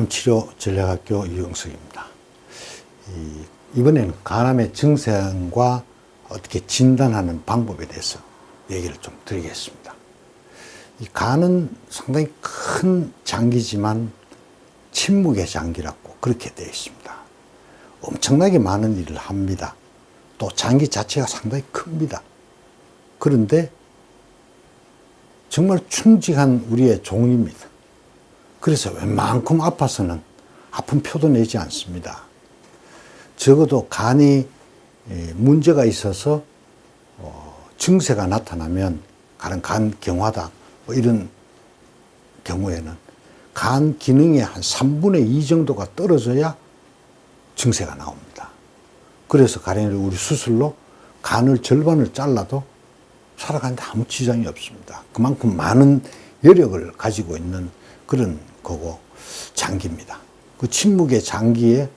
암치료 전략학교 유영석입니다. 이번에는 간암의 증상과 어떻게 진단하는 방법에 대해서 얘기를 좀 드리겠습니다. 이 간은 상당히 큰 장기지만 침묵의 장기라고 그렇게 되어 있습니다. 엄청나게 많은 일을 합니다. 또 장기 자체가 상당히 큽니다. 그런데 정말 충직한 우리의 종입니다. 그래서 웬만큼 아파서는 아픈 표도 내지 않습니다. 적어도 간이 문제가 있어서 증세가 나타나면 간 경화다 뭐 이런 경우에는 간 기능의 한 3분의 2 정도가 떨어져야 증세가 나옵니다. 그래서 가령 우리 수술로 간을 절반을 잘라도 살아가는데 아무 지장이 없습니다. 그만큼 많은 여력을 가지고 있는 그런 거고 장기입니다. 그 침묵의 장기에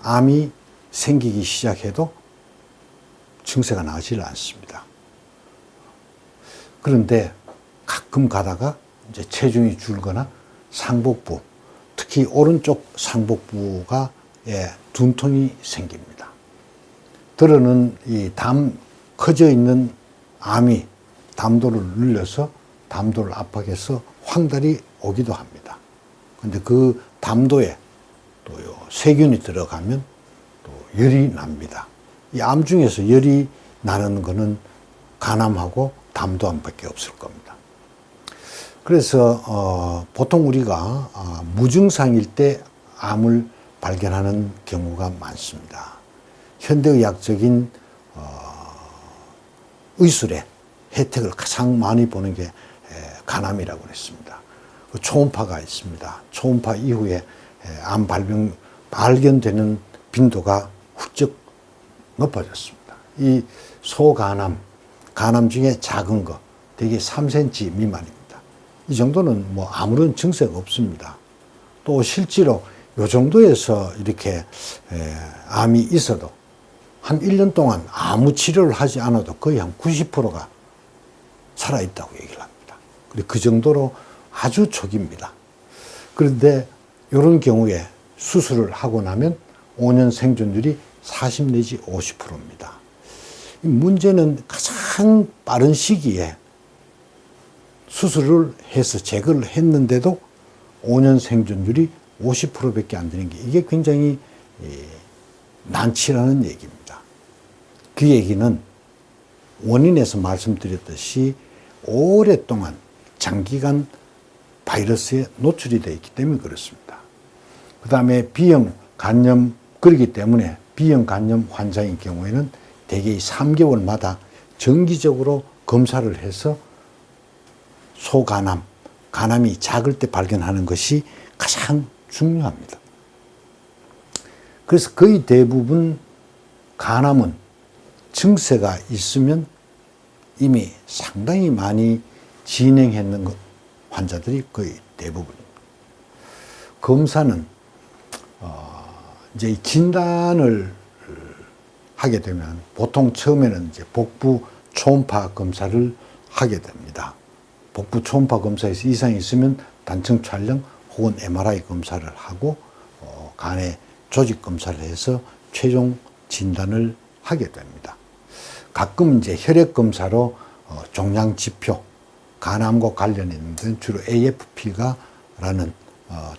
암이 생기기 시작해도 증세가 나지 않습니다. 그런데 가끔 가다가 이제 체중이 줄거나 상복부, 특히 오른쪽 상복부가 둔통이 생깁니다. 들어는 이 담 커져 있는 암이 담도를 눌려서 담도를 압박해서 황달이 오기도 합니다. 근데 그 담도에 또 세균이 들어가면 또 열이 납니다. 이 암 중에서 열이 나는 거는 간암하고 담도암밖에 없을 겁니다. 그래서 보통 우리가 무증상일 때 암을 발견하는 경우가 많습니다. 현대의학적인 의술의 혜택을 가장 많이 보는 게 간암이라고 그랬습니다. 초음파가 있습니다. 초음파 이후에 암 발견되는 빈도가 훌쩍 높아졌습니다. 이 소간암, 간암 중에 작은 거, 대개 3cm 미만입니다. 이 정도는 뭐 아무런 증세가 없습니다. 또 실제로 이 정도에서 이렇게 암이 있어도 한 1년 동안 아무 치료를 하지 않아도 거의 한 90%가 살아있다고 얘기를 합니다. 그 정도로 아주 초기입니다. 그런데 이런 경우에 수술을 하고 나면 5년 생존율이 40 내지 50%입니다. 문제는 가장 빠른 시기에 수술을 해서 제거를 했는데도 5년 생존율이 50%밖에 안 되는 게 이게 굉장히 난치라는 얘기입니다. 그 얘기는 원인에서 말씀드렸듯이 오랫동안 장기간 바이러스에 노출이 되어 있기 때문에 그렇습니다. 그 다음에 B형 간염, 그렇기 때문에 B형 간염 환자인 경우에는 대개 3개월마다 정기적으로 검사를 해서 소간암, 간암이 작을 때 발견하는 것이 가장 중요합니다. 그래서 거의 대부분 간암은 증세가 있으면 이미 상당히 많이 진행했는 환자들이 거의 대부분입니다. 검사는 이제 진단을 하게 되면 보통 처음에는 이제 복부 초음파 검사를 하게 됩니다. 복부 초음파 검사에서 이상이 있으면 단층 촬영 혹은 MRI 검사를 하고 간의 조직 검사를 해서 최종 진단을 하게 됩니다. 가끔 이제 혈액 검사로 종양 지표, 간암과 관련 있는 데는 주로 AFP가라는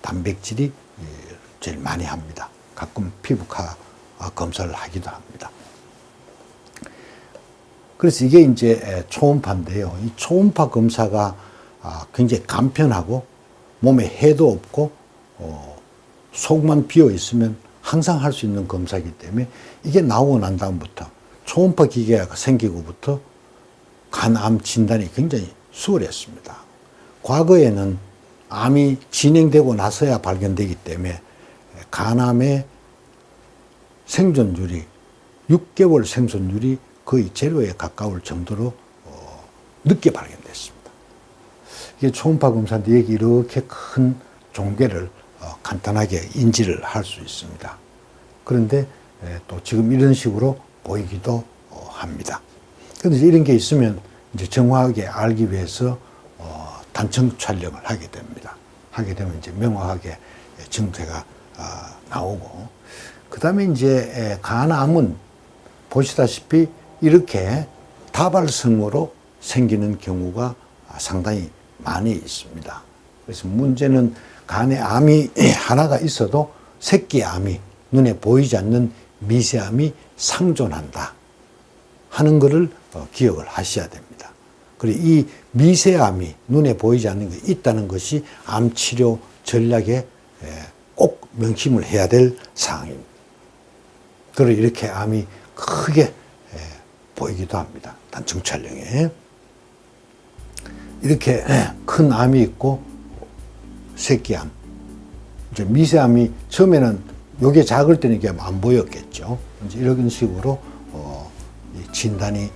단백질이 제일 많이 합니다. 가끔 피부과 검사를 하기도 합니다. 그래서 이게 이제 초음파인데요. 이 초음파 검사가 굉장히 간편하고 몸에 해도 없고 속만 비어 있으면 항상 할 수 있는 검사이기 때문에 이게 나오고 난 다음부터 초음파 기계가 생기고부터 간암 진단이 굉장히 수월했습니다. 과거에는 암이 진행되고 나서야 발견되기 때문에 간암의 생존율이 6개월 생존율이 거의 제로에 가까울 정도로 늦게 발견됐습니다. 이게 초음파 검사인데 여기 이렇게 큰 종괴를 간단하게 인지를 할 수 있습니다. 그런데 또 지금 이런 식으로 보이기도 합니다. 그런데 이런 게 있으면 이제 정확하게 알기 위해서 단층 촬영을 하게 됩니다. 하게 되면 이제 명확하게 증세가 나오고, 그 다음에 이제 간암은 보시다시피 이렇게 다발성으로 생기는 경우가 상당히 많이 있습니다. 그래서 문제는 간에 암이 하나가 있어도 새끼암이, 눈에 보이지 않는 미세암이 상존한다 하는 것을 기억을 하셔야 됩니다. 그리고 이 미세암이 눈에 보이지 않는 게 있다는 것이 암치료 전략에 꼭 명심을 해야 될 사항입니다. 그리고 이렇게 암이 크게 보이기도 합니다. 단층 촬영에. 이렇게 큰 암이 있고 새끼암, 이제 미세암이 처음에는 요게 작을 때는 이게 안 보였겠죠. 이제 이런 식으로 진단이